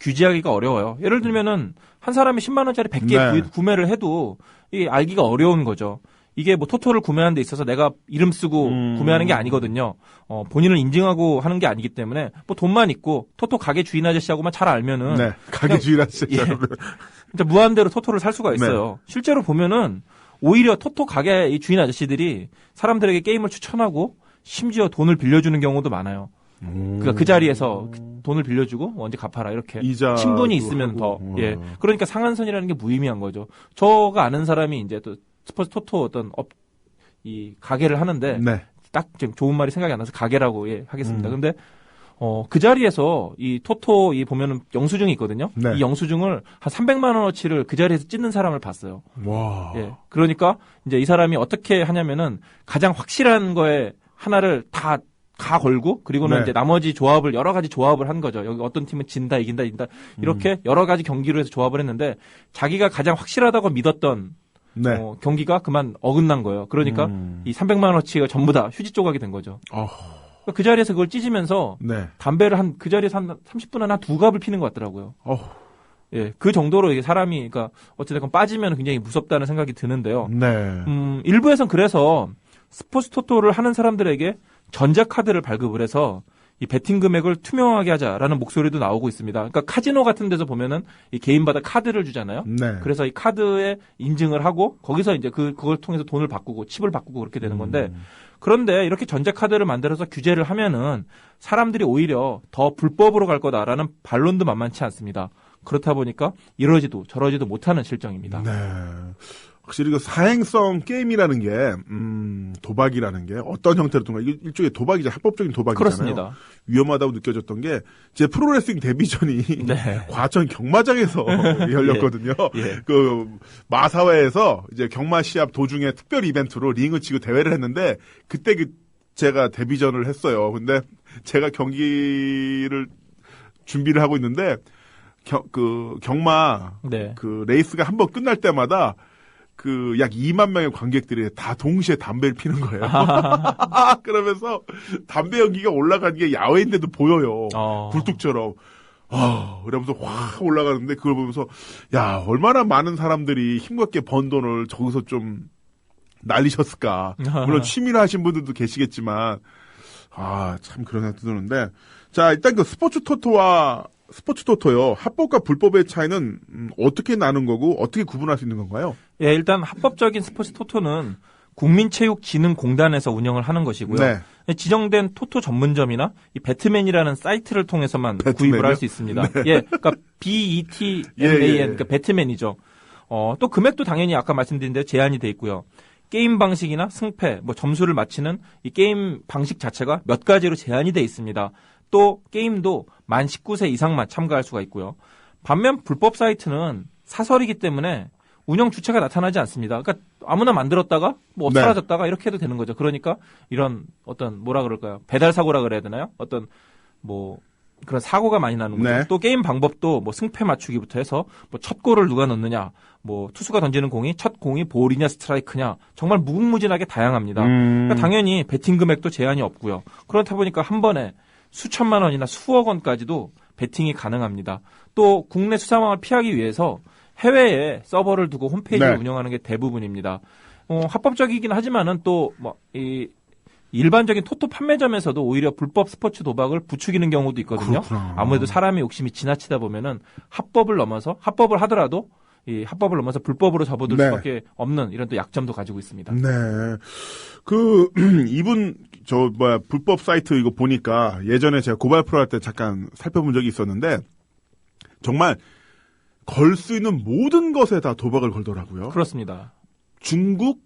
규제하기가 어려워요. 예를 들면은 한 사람이 10만 원짜리 100개 네. 구매를 해도 이게 알기가 어려운 거죠. 이게 뭐 토토를 구매하는 데 있어서 내가 이름 쓰고 구매하는 게 아니거든요. 본인을 인증하고 하는 게 아니기 때문에 뭐 돈만 있고 토토 가게 주인 아저씨하고만 잘 알면은 네, 가게 주인 아저씨. 예. 진짜 무한대로 토토를 살 수가 있어요. 실제로 보면은 오히려 토토 가게 이 주인 아저씨들이 사람들에게 게임을 추천하고 심지어 돈을 빌려주는 경우도 많아요. 그러니까 그 자리에서 돈을 빌려주고 언제 갚아라 이렇게 이자도 친분이 있으면 하고. 더 예. 그러니까 상한선이라는 게 무의미한 거죠. 저가 아는 사람이 이제 또 스포츠 토토 어떤 이 가게를 하는데 네. 딱 지금 좋은 말이 생각이 안 나서 가게라고 예, 하겠습니다. 근데 그 자리에서 이 토토 이 보면은 영수증이 있거든요. 네. 이 영수증을 한 300만 원어치를 그 자리에서 찢는 사람을 봤어요. 와. 예. 그러니까 이제 이 사람이 어떻게 하냐면은 가장 확실한 거에 하나를 다 걸고 그리고는 네. 이제 나머지 조합을 여러 가지 조합을 한 거죠. 여기 어떤 팀은 진다 이긴다 이렇게 여러 가지 경기로 해서 조합을 했는데 자기가 가장 확실하다고 믿었던 네. 경기가 그만 어긋난 거예요. 그러니까 이 300만 원어치가 전부 다 휴지 조각이 된 거죠. 그러니까 그 자리에서 그걸 찢으면서 네. 담배를 그 자리에서 한 30분 안에 한 2갑을 피는 것 같더라고요. 예, 그 정도로 이게 사람이 그러니까 어찌됐건 빠지면 굉장히 무섭다는 생각이 드는데요. 네. 일부에선 그래서 스포츠 토토를 하는 사람들에게 전자카드를 발급을 해서 이 베팅 금액을 투명하게 하자라는 목소리도 나오고 있습니다. 그러니까 카지노 같은 데서 보면은 이 개인마다 카드를 주잖아요. 네. 그래서 이 카드에 인증을 하고 거기서 이제 그걸 통해서 돈을 바꾸고 칩을 바꾸고 그렇게 되는 건데 그런데 이렇게 전자카드를 만들어서 규제를 하면은 사람들이 오히려 더 불법으로 갈 거다라는 반론도 만만치 않습니다. 그렇다 보니까 이러지도 저러지도 못하는 실정입니다. 네. 확실히 그 사행성 게임이라는 게 도박이라는 게 어떤 형태로 통해 일종의 도박이죠. 합법적인 도박이잖아요. 그렇습니다. 위험하다고 느껴졌던 게 제 프로레슬링 데뷔전이 네. 과천 경마장에서 열렸거든요. 예. 그 마사회에서 이제 경마 시합 도중에 특별 이벤트로 링을 치고 대회를 했는데 그때 제가 데뷔전을 했어요. 근데 제가 경기를 준비를 하고 있는데 경마 네. 그 레이스가 한번 끝날 때마다 그 약 2만 명의 관객들이 다 동시에 담배를 피는 거예요. 그러면서 담배 연기가 올라가는 게 야외인데도 보여요. 굴뚝처럼. 그러면서 확 올라가는데 그걸 보면서 야 얼마나 많은 사람들이 힘겹게 번 돈을 저기서 좀 날리셨을까. 물론 취미로 하신 분들도 계시겠지만 참 그런 생각도 드는데 자 일단 그 스포츠 토토요. 합법과 불법의 차이는 어떻게 나는 거고 어떻게 구분할 수 있는 건가요? 예, 일단 합법적인 스포츠 토토는 국민체육진흥공단에서 운영을 하는 것이고요. 네. 지정된 토토 전문점이나 이 배트맨이라는 사이트를 통해서만 구입을 할 수 있습니다. 네. 예, 그러니까 BETMAN, 그러니까 배트맨이죠. 또 금액도 당연히 아까 말씀드린 대로 제한이 돼 있고요. 게임 방식이나 승패, 뭐 점수를 맞히는 이 게임 방식 자체가 몇 가지로 제한이 돼 있습니다. 또 게임도 만 19세 이상만 참가할 수가 있고요. 반면 불법 사이트는 사설이기 때문에 운영 주체가 나타나지 않습니다. 그러니까 아무나 만들었다가 뭐 네. 사라졌다가 이렇게 해도 되는 거죠. 그러니까 이런 어떤 뭐라 그럴까요? 배달 사고라 그래야 되나요? 어떤 뭐 그런 사고가 많이 나는 거죠. 네. 또 게임 방법도 뭐 승패 맞추기부터 해서 뭐 첫 골을 누가 넣느냐, 뭐 투수가 던지는 공이 첫 공이 볼이냐 스트라이크냐 정말 무궁무진하게 다양합니다. 그러니까 당연히 베팅 금액도 제한이 없고요. 그렇다 보니까 한 번에 수천만 원이나 수억 원까지도 베팅이 가능합니다. 또 국내 수사망을 피하기 위해서 해외에 서버를 두고 홈페이지를 네. 운영하는 게 대부분입니다. 합법적이긴 하지만은 또 뭐 이 일반적인 토토 판매점에서도 오히려 불법 스포츠 도박을 부추기는 경우도 있거든요. 그렇구나. 아무래도 사람의 욕심이 지나치다 보면은 합법을 하더라도 이 합법을 넘어서 불법으로 접어들 네. 수밖에 없는 이런 또 약점도 가지고 있습니다. 네. 이분, 불법 사이트 이거 보니까 예전에 제가 고발 프로 할 때 잠깐 살펴본 적이 있었는데, 정말 걸 수 있는 모든 것에 다 도박을 걸더라고요. 그렇습니다. 중국,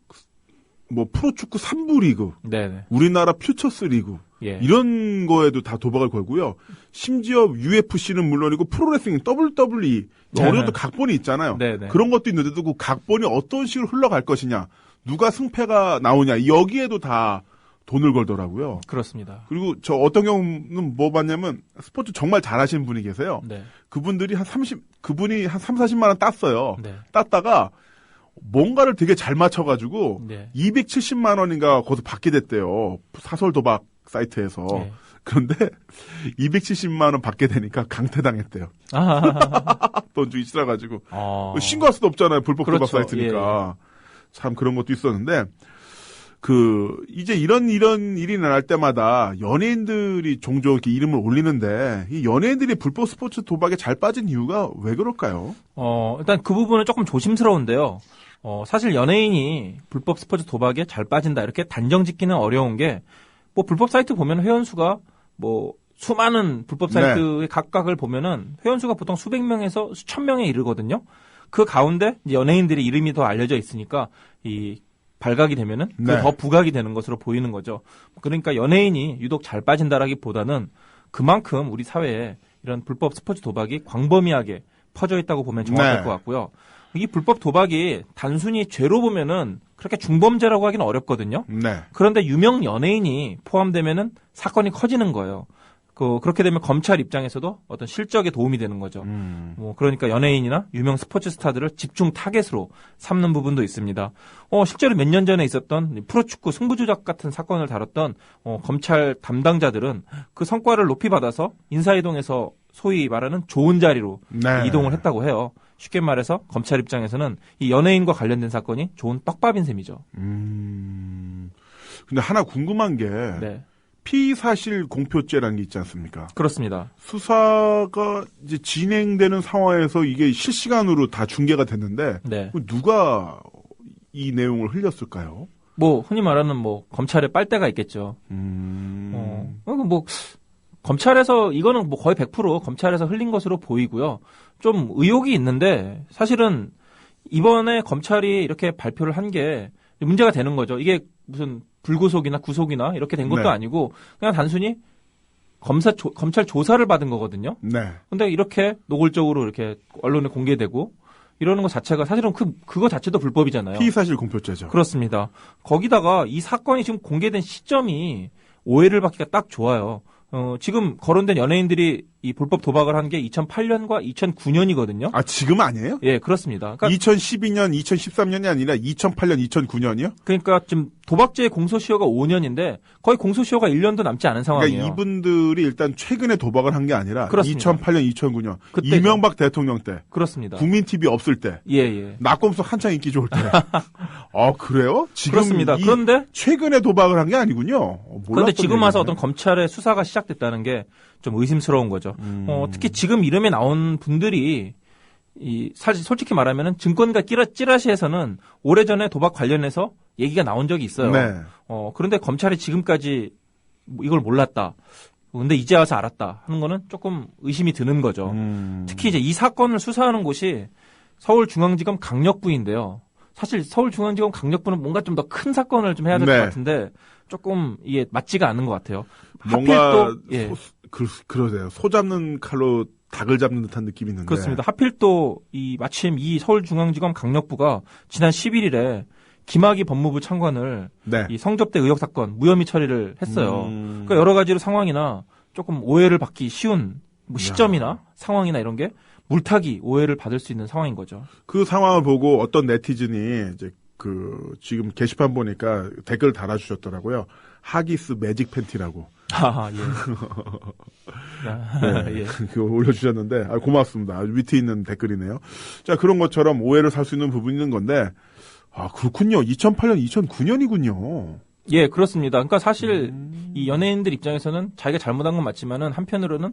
프로축구 3부 리그, 네네. 우리나라 퓨처스 리그, 예. 이런 거에도 다 도박을 걸고요. 심지어 UFC는 물론이고 프로레슬링 WWE 네. 어느 정도 각본이 있잖아요. 네네. 그런 것도 있는데도 그 각본이 어떤 식으로 흘러갈 것이냐, 누가 승패가 나오냐, 여기에도 다 돈을 걸더라고요. 그렇습니다. 그리고 저 어떤 경우는 뭐 봤냐면 스포츠 정말 잘하시는 분이 계세요. 네. 그분이 한 40만 원 땄어요. 네. 땄다가 뭔가를 되게 잘 맞춰가지고 네. 270만 원인가 거기서 받게 됐대요. 사설 도박 사이트에서. 네. 그런데 270만 원 받게 되니까 강퇴당했대요. 돈 주기 싫어가지고. 신고할 수도 없잖아요. 불법 도박 그렇죠. 사이트니까. 참 그런 것도 있었는데 이제 이런 일이 날 때마다 연예인들이 종종 이렇게 이름을 올리는데 이 연예인들이 불법 스포츠 도박에 잘 빠진 이유가 왜 그럴까요? 일단 그 부분은 조금 조심스러운데요. 사실 연예인이 불법 스포츠 도박에 잘 빠진다 이렇게 단정 짓기는 어려운 게 불법 사이트 보면 회원수가 수많은 불법 사이트의 각각을 보면은 회원수가 보통 수백 명에서 수천 명에 이르거든요. 그 가운데 이제 연예인들의 이름이 더 알려져 있으니까 이 발각이 되면은 네. 더 부각이 되는 것으로 보이는 거죠. 그러니까 연예인이 유독 잘 빠진다라기보다는 그만큼 우리 사회에 이런 불법 스포츠 도박이 광범위하게 퍼져 있다고 보면 정확할 네. 것 같고요. 이 불법 도박이 단순히 죄로 보면은 그렇게 중범죄라고 하기는 어렵거든요. 네. 그런데 유명 연예인이 포함되면은 사건이 커지는 거예요. 그렇게 되면 검찰 입장에서도 어떤 실적에 도움이 되는 거죠. 그러니까 연예인이나 유명 스포츠 스타들을 집중 타겟으로 삼는 부분도 있습니다. 실제로 몇 년 전에 있었던 프로축구 승부조작 같은 사건을 다뤘던 검찰 담당자들은 그 성과를 높이 받아서 인사이동에서 소위 말하는 좋은 자리로 네. 이동을 했다고 해요. 쉽게 말해서 검찰 입장에서는 이 연예인과 관련된 사건이 좋은 떡밥인 셈이죠. 근데 하나 궁금한 게 네, 피사실 공표죄라는 게 있지 않습니까? 그렇습니다. 수사가 이제 진행되는 상황에서 이게 실시간으로 다 중계가 됐는데 네. 누가 이 내용을 흘렸을까요? 흔히 말하는 검찰에 빨대가 있겠죠. 검찰에서 이거는 거의 100% 검찰에서 흘린 것으로 보이고요. 좀 의혹이 있는데 사실은 이번에 검찰이 이렇게 발표를 한 게 문제가 되는 거죠. 이게 무슨 불구속이나 구속이나 이렇게 된 것도 네. 아니고 그냥 단순히 검찰 조사를 받은 거거든요. 네. 근데 이렇게 노골적으로 이렇게 언론에 공개되고 이러는 것 자체가 사실은 그거 자체도 불법이잖아요. 피사실 공표죄죠. 그렇습니다. 거기다가 이 사건이 지금 공개된 시점이 오해를 받기가 딱 좋아요. 지금 거론된 연예인들이 이 불법 도박을 한 게 2008년과 2009년이거든요. 아, 지금 아니에요? 예, 그렇습니다. 그러니까 2012년, 2013년이 아니라 2008년, 2009년이요? 그러니까 지금 도박죄의 공소시효가 5년인데 거의 공소시효가 1년도 남지 않은 상황이에요. 그러니까 이분들이 일단 최근에 도박을 한 게 아니라 그렇습니다. 2008년, 2009년 그때죠. 이명박 대통령 때 그렇습니다. 국민 TV 없을 때 예. 낙검수 한창 인기 좋을 때. 아, 그래요? 지금 그렇습니다. 그런데 최근에 도박을 한 게 아니군요. 그런데 지금 와서 얘기네. 어떤 검찰의 수사가 시작됐다는 게 좀 의심스러운 거죠. 특히 지금 이름에 나온 분들이 사실 솔직히 말하면은 증권가 찌라시에서는 오래전에 도박 관련해서 얘기가 나온 적이 있어요. 네. 그런데 검찰이 지금까지 이걸 몰랐다. 근데 이제 와서 알았다 하는 거는 조금 의심이 드는 거죠. 특히 이제 이 사건을 수사하는 곳이 서울중앙지검 강력부인데요. 사실 서울중앙지검 강력부는 뭔가 좀 더 큰 사건을 좀 해야 될 것 네. 같은데 조금 이게 맞지가 않은 것 같아요. 뭔가 하필 또 예. 그러세요. 소 잡는 칼로 닭을 잡는 듯한 느낌이 있는데. 그렇습니다. 하필 또 이 마침 이 서울중앙지검 강력부가 지난 11일에 김학의 법무부 차관을 네. 이 성접대 의혹 사건 무혐의 처리를 했어요. 그러니까 여러 가지로 상황이나 조금 오해를 받기 쉬운 뭐 시점이나 상황이나 이런 게 물타기 오해를 받을 수 있는 상황인 거죠. 그 상황을 보고 어떤 네티즌이 이제 지금 게시판 보니까 댓글 달아주셨더라고요. 하기스 매직 팬티라고. 아, 예. 네. 예. 그거 올려주셨는데, 고맙습니다. 아주 위트 있는 댓글이네요. 자, 그런 것처럼 오해를 살 수 있는 부분이 있는 건데, 그렇군요. 2008년, 2009년이군요. 예, 그렇습니다. 그러니까 사실 이 연예인들 입장에서는 자기가 잘못한 건 맞지만은 한편으로는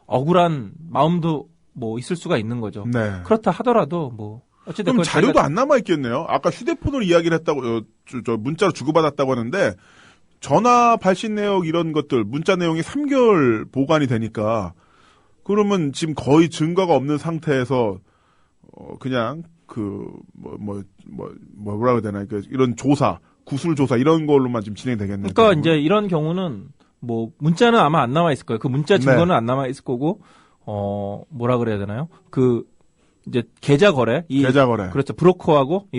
억울한 마음도 뭐 있을 수가 있는 거죠. 네. 그렇다 하더라도 뭐 어쨌든 그럼 자료도 안 남아있겠네요. 아까 휴대폰으로 이야기를 했다고, 문자로 주고받았다고 하는데, 전화 발신 내역 이런 것들, 문자 내용이 3개월 보관이 되니까, 그러면 지금 거의 증거가 없는 상태에서, 그냥, 뭐라고 해야 되나, 이런 조사, 구술조사, 이런 걸로만 지금 진행되겠네요. 그러니까 이제 이런 경우는, 뭐, 문자는 아마 안 남아있을 거예요. 그 문자 증거는 안 남아있을 거고, 뭐라 그래야 되나요? 이제 계좌 거래, 계좌 거래. 그렇죠. 브로커하고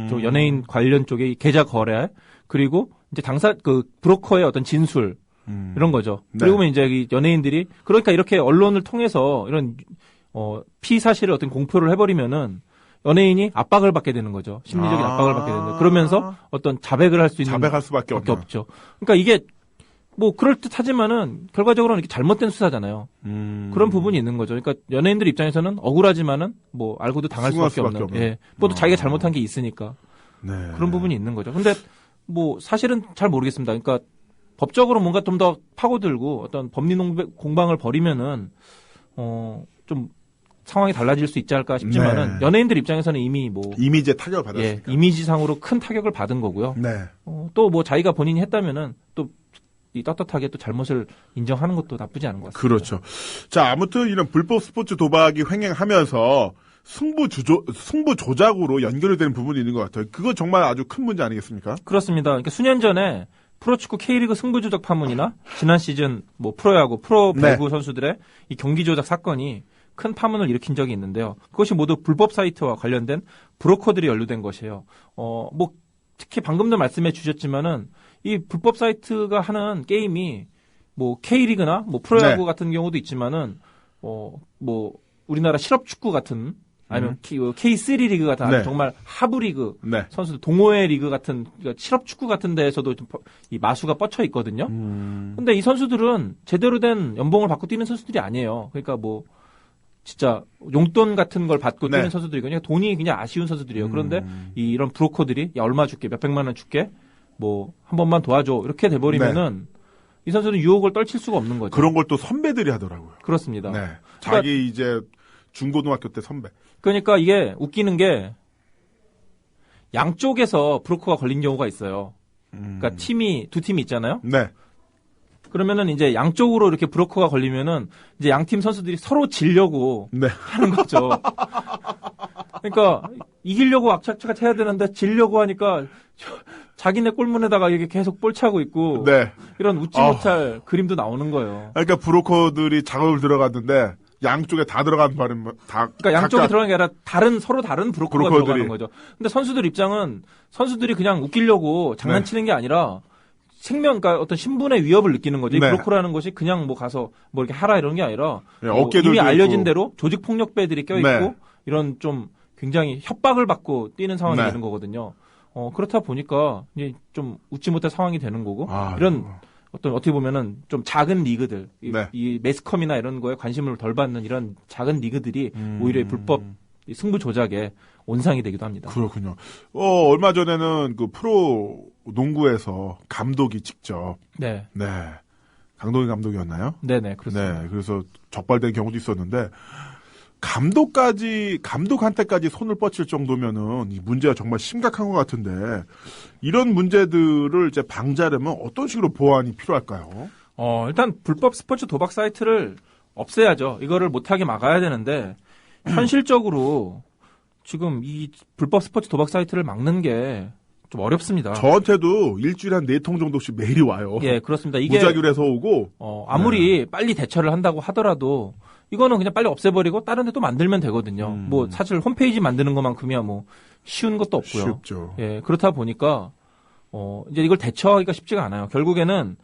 좀 연예인 관련 쪽에 이 계좌 거래 그리고 이제 브로커의 어떤 진술 이런 거죠. 네. 그리고 이제 이 연예인들이 그러니까 이렇게 언론을 통해서 이런 피사실의 어떤 공표를 해버리면은 연예인이 압박을 받게 되는 거죠. 심리적인 압박을 받게 되는. 그러면서 어떤 자백을 할 수 있는 자백할 수밖에 없죠. 그러니까 이게 뭐 그럴 듯하지만은 결과적으로는 이렇게 잘못된 수사잖아요. 그런 부분이 있는 거죠. 그러니까 연예인들 입장에서는 억울하지만은 뭐 알고도 당할 수밖에 없는. 예. 또 자기가 잘못한 게 있으니까 네. 그런 부분이 있는 거죠. 근데 뭐 사실은 잘 모르겠습니다. 그러니까 법적으로 뭔가 좀 더 파고들고 어떤 법리 공방을 벌이면은 좀 상황이 달라질 수 있지 않을까 싶지만은 연예인들 입장에서는 이미 뭐 이미지에 타격을 받았으니까. 이미지상으로 큰 타격을 받은 거고요. 네. 또 뭐 자기가 본인이 했다면은 또 이 떳떳하게 또 잘못을 인정하는 것도 나쁘지 않은 것 같습니다. 그렇죠. 자, 아무튼 이런 불법 스포츠 도박이 횡행하면서 승부 조작으로 연결이 되는 부분이 있는 것 같아요. 그거 정말 아주 큰 문제 아니겠습니까? 그렇습니다. 그러니까 수년 전에 프로축구 K리그 승부 조작 파문이나 지난 시즌 뭐 프로야구, 프로배구 선수들의 이 경기 조작 사건이 큰 파문을 일으킨 적이 있는데요. 그것이 모두 불법 사이트와 관련된 브로커들이 연루된 것이에요. 뭐 특히 방금도 말씀해 주셨지만은 이 불법 사이트가 하는 게임이 뭐 K리그나 뭐 프로야구 같은 경우도 있지만은 뭐 우리나라 실업축구 같은 아니면 K3 리그 같은 정말 하부 리그 선수들 동호회 리그 같은 그러니까 실업축구 같은 데에서도 좀 이 마수가 뻗쳐 있거든요. 근데 이 선수들은 제대로 된 연봉을 받고 뛰는 선수들이 아니에요. 그러니까 뭐 진짜 용돈 같은 걸 받고 뛰는 선수들이거든요. 돈이 그냥 아쉬운 선수들이에요. 그런데 이런 브로커들이 야 얼마 줄게 몇백만 원 줄게 뭐 한 번만 도와줘 이렇게 돼버리면은 이 선수는 유혹을 떨칠 수가 없는 거죠. 그런 걸 또 선배들이 하더라고요. 그렇습니다. 네. 자기 이제 중고등학교 때 선배. 그러니까 이게 웃기는 게 양쪽에서 브로커가 걸린 경우가 있어요. 그러니까 두 팀이 있잖아요. 네. 그러면은 이제 양쪽으로 이렇게 브로커가 걸리면은 이제 양팀 선수들이 서로 지려고 하는 거죠. 그러니까 이기려고 악착착 해야 되는데 지려고 하니까 자기네 골문에다가 이렇게 계속 볼 차고 있고 이런 웃지 못할 그림도 나오는 거예요. 그러니까 브로커들이 작업을 들어갔는데 양쪽에 다 들어간 바람 그러니까 양쪽에 들어간 게 아니라 서로 다른 브로커가 들어가는 거죠. 근데 선수들 입장은 선수들이 그냥 웃기려고 장난치는 게 아니라 그러니까 어떤 신분의 위협을 느끼는 거죠. 이 브로커라는 것이 그냥 뭐 가서 뭐 이렇게 하라 이런 게 아니라 뭐 이미 알려진 대로 조직 폭력배들이 껴있고 이런 좀 굉장히 협박을 받고 뛰는 상황이 되는 거거든요. 그렇다 보니까 이제 좀 웃지 못할 상황이 되는 거고 이런 어떻게 보면은 좀 작은 리그들 이 매스컴이나 이런 거에 관심을 덜 받는 이런 작은 리그들이 오히려 불법 승부 조작에 온상이 되기도 합니다. 그렇군요. 얼마 전에는 그 프로 농구에서 감독이 직접 강동희 감독이었나요? 네네 그렇습니다. 네, 그래서 적발된 경우도 있었는데 감독한테까지 손을 뻗칠 정도면은 이 문제가 정말 심각한 것 같은데 이런 문제들을 이제 방지하려면 어떤 식으로 보완이 필요할까요? 일단 불법 스포츠 도박 사이트를 없애야죠. 이거를 못하게 막아야 되는데 현실적으로 지금 이 불법 스포츠 도박 사이트를 막는 게 좀 어렵습니다. 저한테도 일주일에 한 4통 정도씩 메일이 와요. 예, 그렇습니다. 이게 무작위로 오고 아무리 빨리 대처를 한다고 하더라도 이거는 그냥 빨리 없애버리고 다른 데 또 만들면 되거든요. 뭐 사실 홈페이지 만드는 것만큼이야 뭐 쉬운 것도 없고요. 쉽죠. 예, 그렇다 보니까 이제 이걸 대처하기가 쉽지가 않아요. 결국에는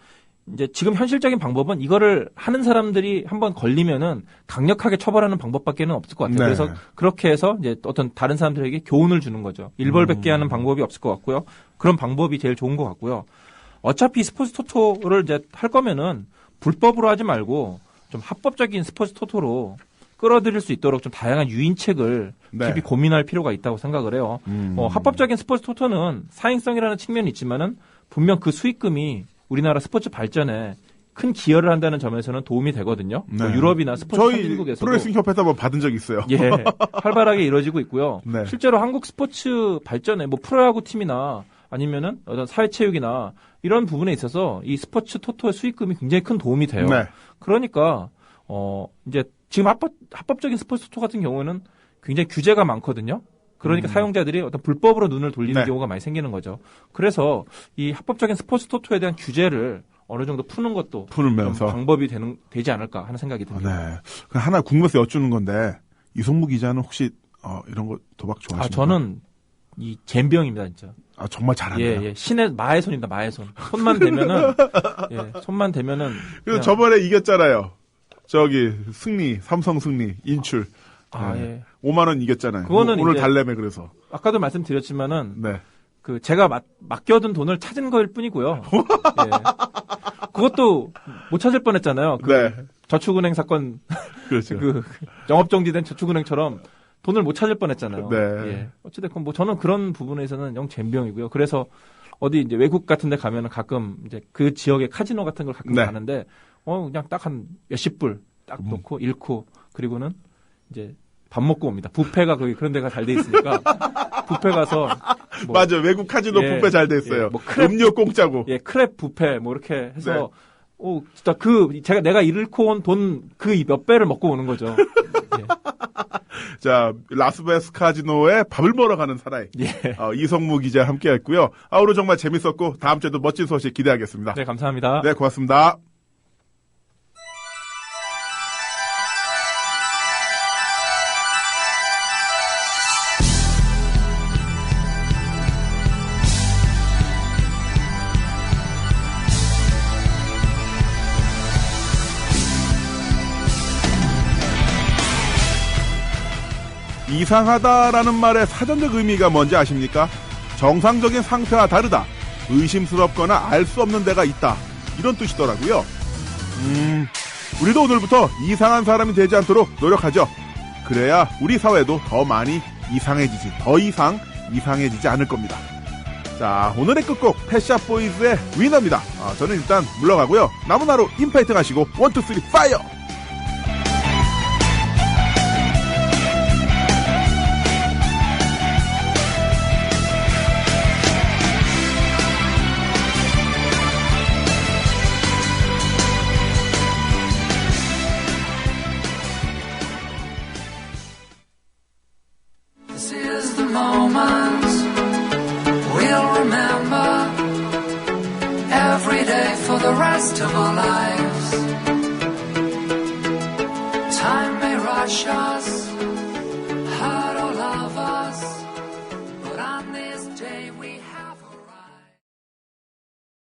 이제 지금 현실적인 방법은 이거를 하는 사람들이 한번 걸리면은 강력하게 처벌하는 방법밖에는 없을 것 같아요. 네. 그래서 그렇게 해서 이제 어떤 다른 사람들에게 교훈을 주는 거죠. 일벌백계 하는 방법이 없을 것 같고요. 그런 방법이 제일 좋은 것 같고요. 어차피 스포츠 토토를 이제 할 거면은 불법으로 하지 말고 좀 합법적인 스포츠 토토로 끌어들일 수 있도록 좀 다양한 유인책을 네. 깊이 고민할 필요가 있다고 생각을 해요. 합법적인 스포츠 토토는 사행성이라는 측면이 있지만은 분명 그 수익금이 우리나라 스포츠 발전에 큰 기여를 한다는 점에서는 도움이 되거든요. 네. 뭐 유럽이나 스포츠 저희 선진국에서도 프로레슬링 협회에서 한번 받은 적이 있어요. 예, 활발하게 이루어지고 있고요. 네. 실제로 한국 스포츠 발전에 뭐 프로야구 팀이나 아니면은 어떤 사회체육이나 이런 부분에 있어서 이 스포츠 토토의 수익금이 굉장히 큰 도움이 돼요. 네. 그러니까 이제 지금 합법적인 스포츠 토토 같은 경우에는 굉장히 규제가 많거든요. 그러니까 사용자들이 어떤 불법으로 눈을 돌리는 네. 경우가 많이 생기는 거죠. 그래서 이 합법적인 스포츠 토토에 대한 규제를 어느 정도 푸는 것도 풀면서. 좀 방법이 되지 않을까 하는 생각이 듭니다. 네. 하나 궁금해서 여쭈는 건데 이성무 기자는 혹시 이런 거 도박 좋아하시나요? 저는 이 젬병입니다, 진짜. 정말 잘하네요. 예. 신의 마의 손입니다, 마의 손. 손만 대면은 손만 대면은 그래서 그냥- 저번에 이겼잖아요. 저기 삼성 승리 인출. 예. 5만 원 이겼잖아요. 그거는 오늘 이제- 달래매 그래서. 아까도 말씀드렸지만은 네. 그 제가 맡겨둔 돈을 찾은 거일 뿐이고요. 예. 그것도 못 찾을 뻔했잖아요. 그 네. 저축은행 사건 그렇죠. 그 영업 정지된 저축은행처럼 돈을 못 찾을 뻔했잖아요. 네. 예. 어찌됐건 뭐 저는 그런 부분에서는 영 젬병이고요. 그래서 어디 이제 외국 같은데 가면은 가끔 이제 그 지역의 카지노 같은 걸 가끔 네. 가는데 그냥 딱 한 몇십 불 딱 놓고 잃고 그리고는 이제 밥 먹고 옵니다. 뷔페가 거기 그런 데가 잘 돼 있으니까 뷔페 가서 뭐 맞아. 외국 카지노 예, 뷔페 잘 돼 있어요. 예, 뭐 크랩- 음료 공짜고. 예, 크랩 뷔페 뭐 이렇게 해서 네. 진짜 내가 잃고 온 돈 그 몇 배를 먹고 오는 거죠. 예. 자, 라스베가스 카지노에 밥을 먹으러 가는 사나이. 예. 이성무 기자 함께 했고요. 오늘 정말 재밌었고 다음 주에도 멋진 소식 기대하겠습니다. 네, 감사합니다. 네, 고맙습니다. 이상하다라는 말의 사전적 의미가 뭔지 아십니까? 정상적인 상태와 다르다. 의심스럽거나 알 수 없는 데가 있다. 이런 뜻이더라고요. 우리도 오늘부터 이상한 사람이 되지 않도록 노력하죠. 그래야 우리 사회도 더 많이 더 이상 이상해지지 않을 겁니다. 자, 오늘의 끝곡 펫샵 보이즈의 위너입니다. 저는 일단 물러가고요. 남은 하루 인파이팅 하시고 1, 2, 3 파이어! This is the moment we'll remember every day for the rest of our lives. Time may rush us.